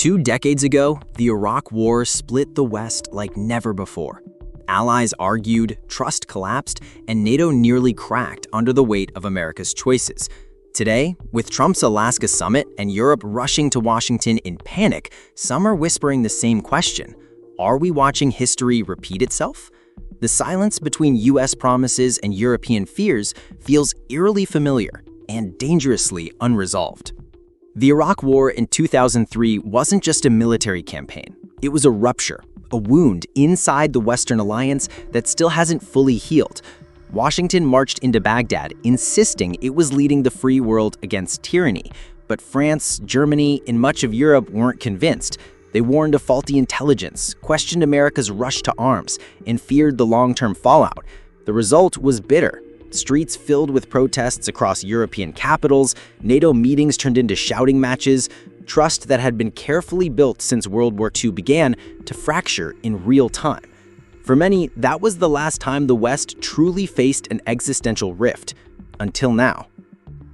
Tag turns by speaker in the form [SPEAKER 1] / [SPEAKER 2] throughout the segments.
[SPEAKER 1] 2 decades ago, the Iraq War split the West like never before. Allies argued, trust collapsed, and NATO nearly cracked under the weight of America's choices. Today, with Trump's Alaska summit and Europe rushing to Washington in panic, some are whispering the same question. Are we watching history repeat itself? The silence between US promises and European fears feels eerily familiar and dangerously unresolved. The Iraq War in 2003 wasn't just a military campaign. It was a rupture, a wound inside the Western alliance that still hasn't fully healed. Washington marched into Baghdad, insisting it was leading the free world against tyranny. But France, Germany, and much of Europe weren't convinced. They warned of faulty intelligence, questioned America's rush to arms, and feared the long-term fallout. The result was bitter. Streets filled with protests across European capitals, NATO meetings turned into shouting matches, trust that had been carefully built since World War II began to fracture in real time. For many, that was the last time the West truly faced an existential rift, until now.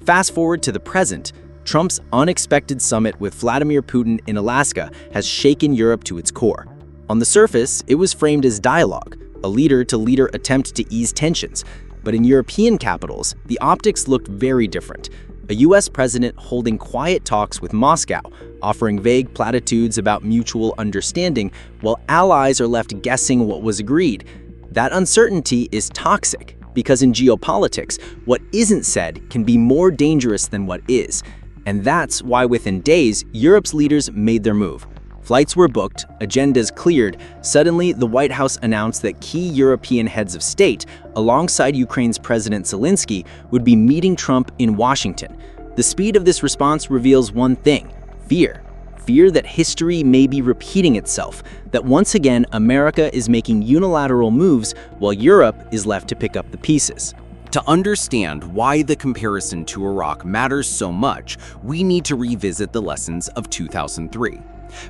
[SPEAKER 1] Fast forward to the present, Trump's unexpected summit with Vladimir Putin in Alaska has shaken Europe to its core. On the surface, it was framed as dialogue, a leader-to-leader attempt to ease tensions. But in European capitals, the optics looked very different. A US president holding quiet talks with Moscow, offering vague platitudes about mutual understanding, while allies are left guessing what was agreed. That uncertainty is toxic, because in geopolitics, what isn't said can be more dangerous than what is. And that's why within days, Europe's leaders made their move. Flights were booked, agendas cleared. Suddenly, the White House announced that key European heads of state, alongside Ukraine's President Zelensky, would be meeting Trump in Washington. The speed of this response reveals one thing: fear. Fear that history may be repeating itself, that once again America is making unilateral moves while Europe is left to pick up the pieces.
[SPEAKER 2] To understand why the comparison to Iraq matters so much, we need to revisit the lessons of 2003.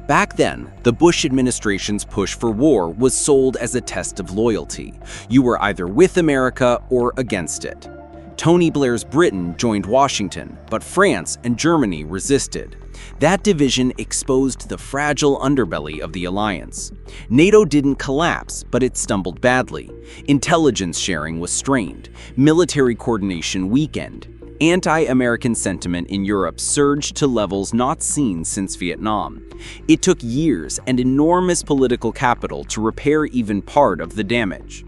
[SPEAKER 2] Back then, the Bush administration's push for war was sold as a test of loyalty. You were either with America or against it. Tony Blair's Britain joined Washington, but France and Germany resisted. That division exposed the fragile underbelly of the alliance. NATO didn't collapse, but it stumbled badly. Intelligence sharing was strained. Military coordination weakened. Anti-American sentiment in Europe surged to levels not seen since Vietnam. It took years and enormous political capital to repair even part of the damage.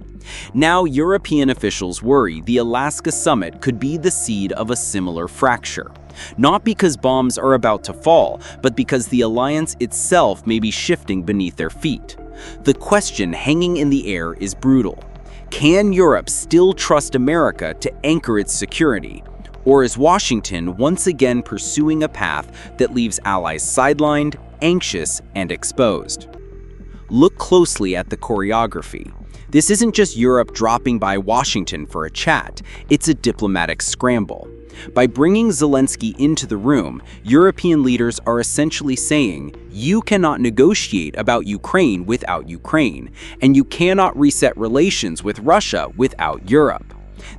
[SPEAKER 2] Now, European officials worry the Alaska summit could be the seed of a similar fracture. Not because bombs are about to fall, but because the alliance itself may be shifting beneath their feet. The question hanging in the air is brutal. Can Europe still trust America to anchor its security? Or is Washington once again pursuing a path that leaves allies sidelined, anxious, and exposed? Look closely at the choreography. This isn't just Europe dropping by Washington for a chat, it's a diplomatic scramble. By bringing Zelensky into the room, European leaders are essentially saying, you cannot negotiate about Ukraine without Ukraine, and you cannot reset relations with Russia without Europe.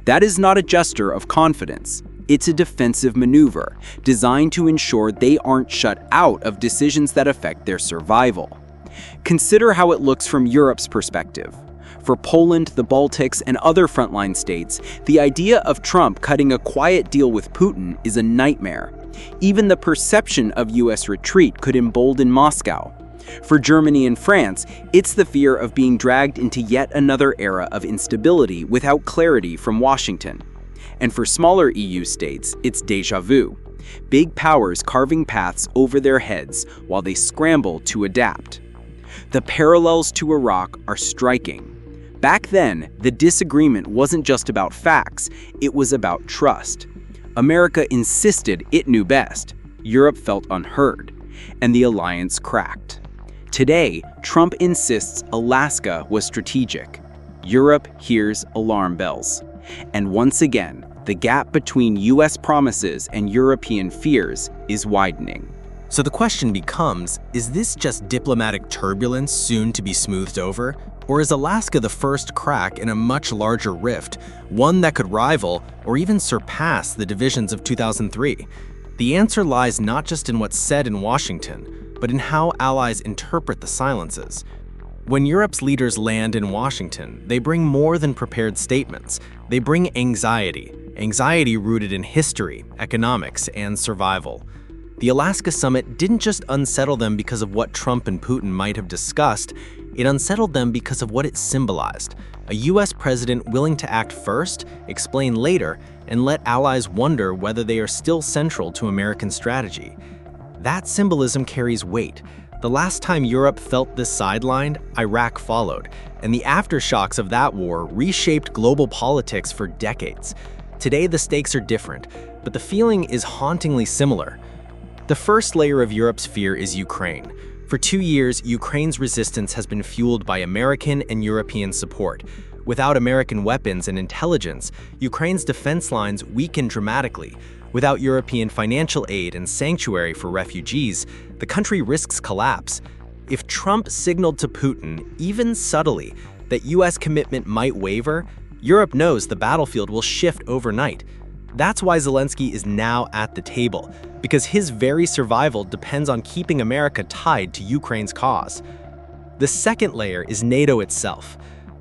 [SPEAKER 2] That is not a gesture of confidence. It's a defensive maneuver designed to ensure they aren't shut out of decisions that affect their survival. Consider how it looks from Europe's perspective. For Poland, the Baltics, and other frontline states, the idea of Trump cutting a quiet deal with Putin is a nightmare. Even the perception of US retreat could embolden Moscow. For Germany and France, it's the fear of being dragged into yet another era of instability without clarity from Washington. And for smaller EU states, it's déjà vu. Big powers carving paths over their heads while they scramble to adapt. The parallels to Iraq are striking. Back then, the disagreement wasn't just about facts, it was about trust. America insisted it knew best. Europe felt unheard, and the alliance cracked. Today, Trump insists Alaska was strategic. Europe hears alarm bells. And once again, the gap between US promises and European fears is widening.
[SPEAKER 1] So the question becomes, is this just diplomatic turbulence soon to be smoothed over? Or is Alaska the first crack in a much larger rift, one that could rival or even surpass the divisions of 2003? The answer lies not just in what's said in Washington,
[SPEAKER 3] but in how allies interpret the silences. When Europe's leaders land in Washington, they bring more than prepared statements. They bring anxiety rooted in history, economics, and survival. The Alaska summit didn't just unsettle them because of what Trump and Putin might have discussed, it unsettled them because of what it symbolized. A US president willing to act first, explain later, and let allies wonder whether they are still central to American strategy. That symbolism carries weight. The last time Europe felt this sidelined, Iraq followed, and the aftershocks of that war reshaped global politics for decades. Today, the stakes are different, but the feeling is hauntingly similar. The first layer of Europe's fear is Ukraine. For 2 years, Ukraine's resistance has been fueled by American and European support. Without American weapons and intelligence, Ukraine's defense lines weaken dramatically. Without European financial aid and sanctuary for refugees, the country risks collapse. If Trump signaled to Putin, even subtly, that US commitment might waver, Europe knows the battlefield will shift overnight. That's why Zelensky is now at the table, because his very survival depends on keeping America tied to Ukraine's cause. The second layer is NATO itself.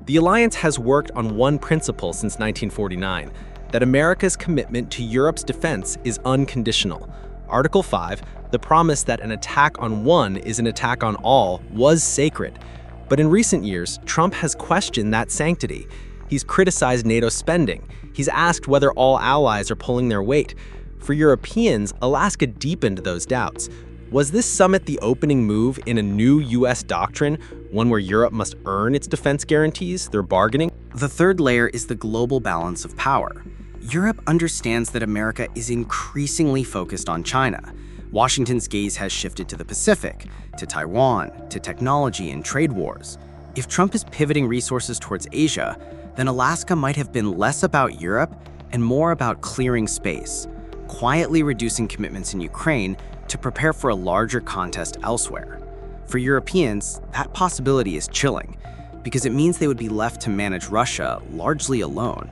[SPEAKER 3] The alliance has worked on one principle since 1949, that America's commitment to Europe's defense is unconditional. Article 5, the promise that an attack on one is an attack on all, was sacred. But in recent years, Trump has questioned that sanctity. He's criticized NATO spending. He's asked whether all allies are pulling their weight. For Europeans, Alaska deepened those doubts. Was this summit the opening move in a new US doctrine, one where Europe must earn its defense guarantees, their bargaining?
[SPEAKER 1] The third layer is the global balance of power. Europe understands that America is increasingly focused on China. Washington's gaze has shifted to the Pacific, to Taiwan, to technology and trade wars. If Trump is pivoting resources towards Asia, then Alaska might have been less about Europe and more about clearing space, quietly reducing commitments in Ukraine to prepare for a larger contest elsewhere. For Europeans, that possibility is chilling, because it means they would be left to manage Russia largely alone.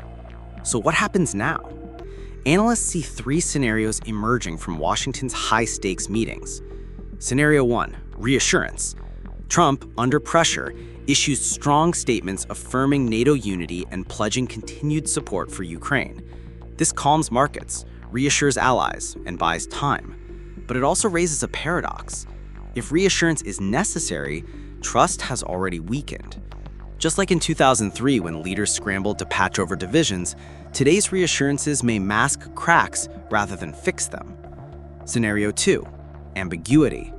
[SPEAKER 1] So what happens now? Analysts see 3 scenarios emerging from Washington's high-stakes meetings. Scenario 1, reassurance. Trump, under pressure, issues strong statements affirming NATO unity and pledging continued support for Ukraine. This calms markets, reassures allies, and buys time. But it also raises a paradox. If reassurance is necessary, trust has already weakened. Just like in 2003 when leaders scrambled to patch over divisions, today's reassurances may mask cracks rather than fix them. Scenario 2, ambiguity.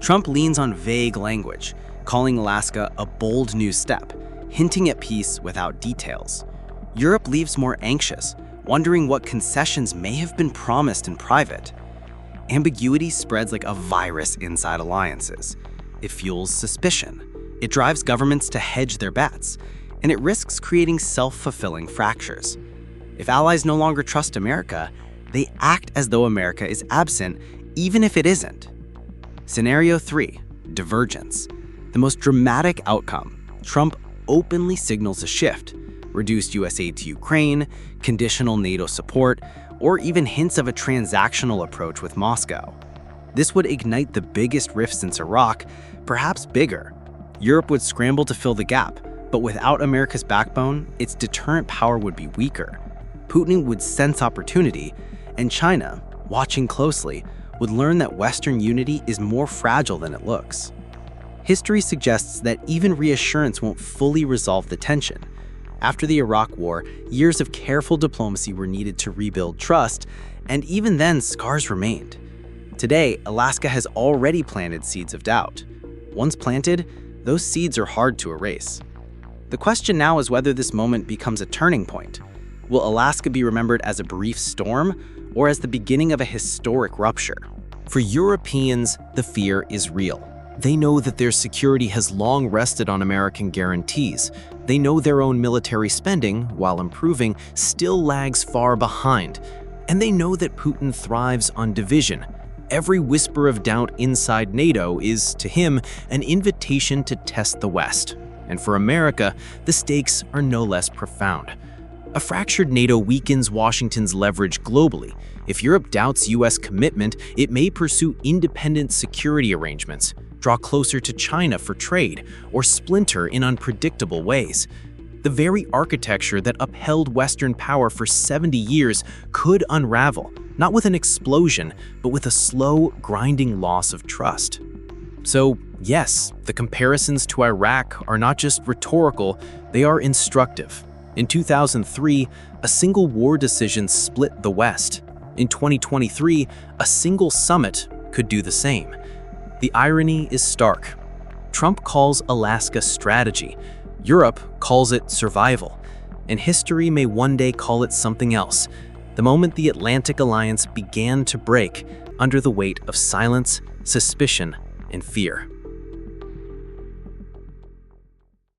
[SPEAKER 1] Trump leans on vague language, calling Alaska a bold new step, hinting at peace without details. Europe leaves more anxious, wondering what concessions may have been promised in private. Ambiguity spreads like a virus inside alliances. It fuels suspicion. It drives governments to hedge their bets, and it risks creating self-fulfilling fractures. If allies no longer trust America, they act as though America is absent, even if it isn't. Scenario 3, divergence. The most dramatic outcome, Trump openly signals a shift, reduced US aid to Ukraine, conditional NATO support, or even hints of a transactional approach with Moscow. This would ignite the biggest rift since Iraq, perhaps bigger. Europe would scramble to fill the gap, but without America's backbone, its deterrent power would be weaker. Putin would sense opportunity, and China, watching closely, would learn that Western unity is more fragile than it looks. History suggests that even reassurance won't fully resolve the tension. After the Iraq War, years of careful diplomacy were needed to rebuild trust, and even then, scars remained. Today, Alaska has already planted seeds of doubt. Once planted, those seeds are hard to erase. The question now is whether this moment becomes a turning point. Will Alaska be remembered as a brief storm or as the beginning of a historic rupture?
[SPEAKER 3] For Europeans, the fear is real. They know that their security has long rested on American guarantees. They know their own military spending, while improving, still lags far behind. And they know that Putin thrives on division. Every whisper of doubt inside NATO is, to him, an invitation to test the West. And for America, the stakes are no less profound. A fractured NATO weakens Washington's leverage globally. If Europe doubts US commitment, it may pursue independent security arrangements, draw closer to China for trade, or splinter in unpredictable ways. The very architecture that upheld Western power for 70 years could unravel, not with an explosion, but with a slow, grinding loss of trust. So, yes, the comparisons to Iraq are not just rhetorical, they are instructive. In 2003, a single war decision split the West. In 2023, a single summit could do the same. The irony is stark. Trump calls Alaska strategy. Europe calls it survival. And history may one day call it something else. The moment the Atlantic Alliance began to break under the weight of silence, suspicion, and fear.